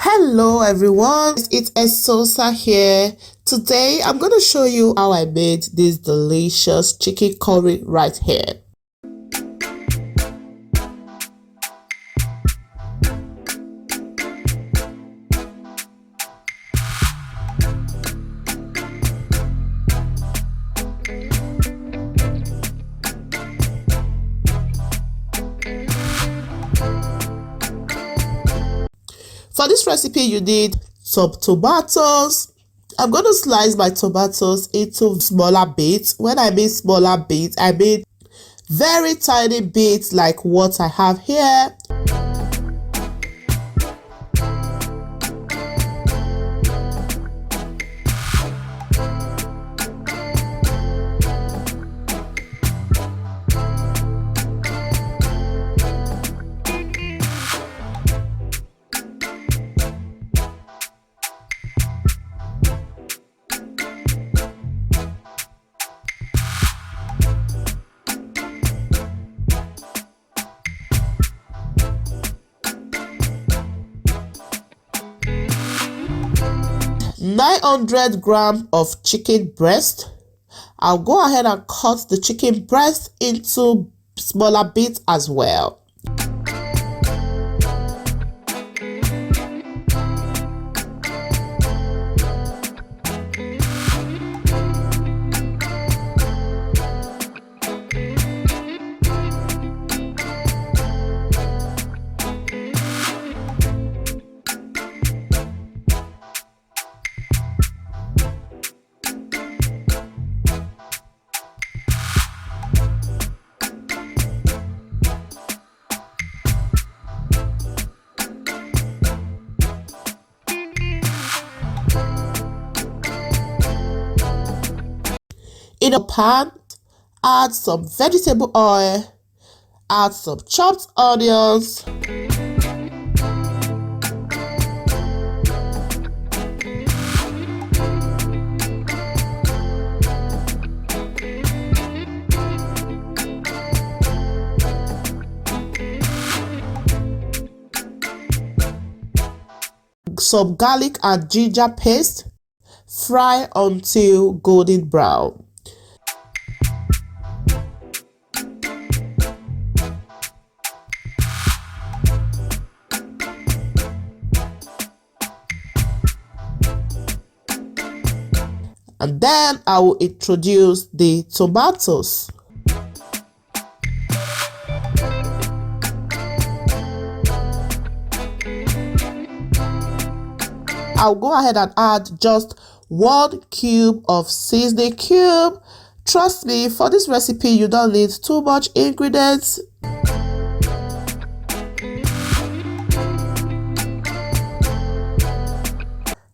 Hello everyone, it's Esosa here. Today I'm going to show you how I made this delicious chicken curry right here. For this recipe, you need some tomatoes. I'm going to slice my tomatoes into smaller bits. When I mean smaller bits, I mean very tiny bits like what I have here. $900 of chicken breast. I'll go ahead and cut the chicken breast into smaller bits as well. In a pan, add some vegetable oil, add some chopped onions, some garlic and ginger paste, fry until golden brown. And then I will introduce the tomatoes. I'll go ahead and add just 1 cube of seasoning cube. Trust me, for this recipe you don't need too much ingredients.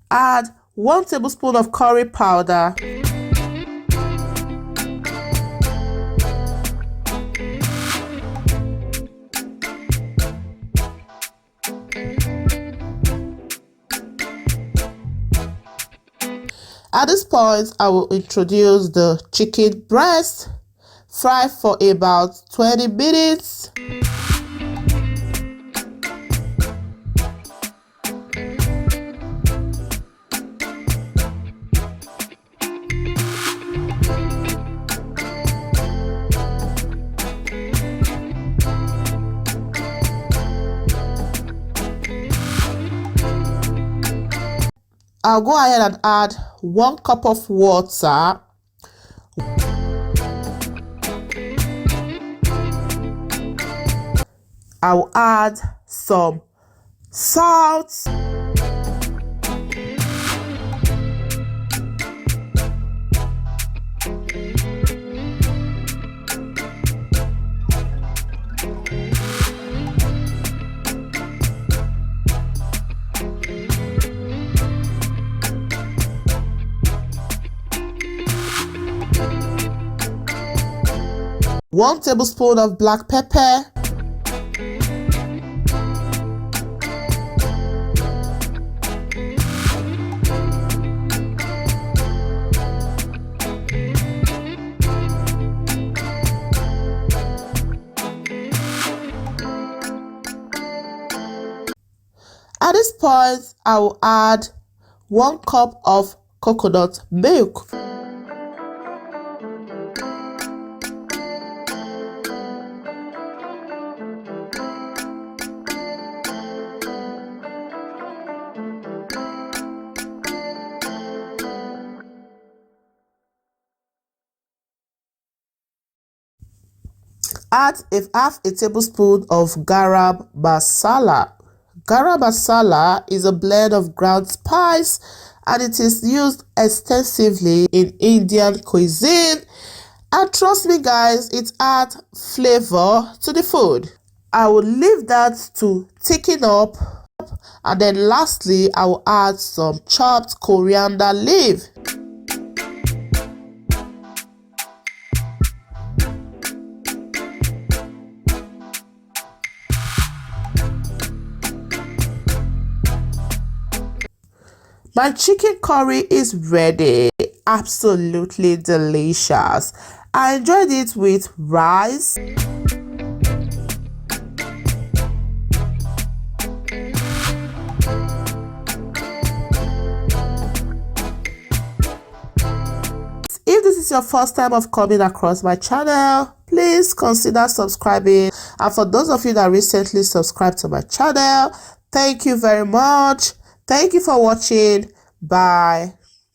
Add 1 tablespoon of curry powder. At this point, I will introduce the chicken breast. Fry for about 20 minutes. I'll go ahead and add 1 cup of water. I'll add some salt. One tablespoon of black pepper. At this point, I will add 1 cup of coconut milk. Add half a tablespoon of garam masala. Garam masala is a blend of ground spice and it is used extensively in Indian cuisine. And trust me guys, it adds flavor to the food. I will leave that to thicken up, and then lastly I will add some chopped coriander leaf. My chicken curry is ready. Absolutely delicious. I enjoyed it with rice, if this is your first time of coming across my channel, please consider subscribing. And for those of you that recently subscribed to my channel, thank you very much. Thank you for watching. Bye.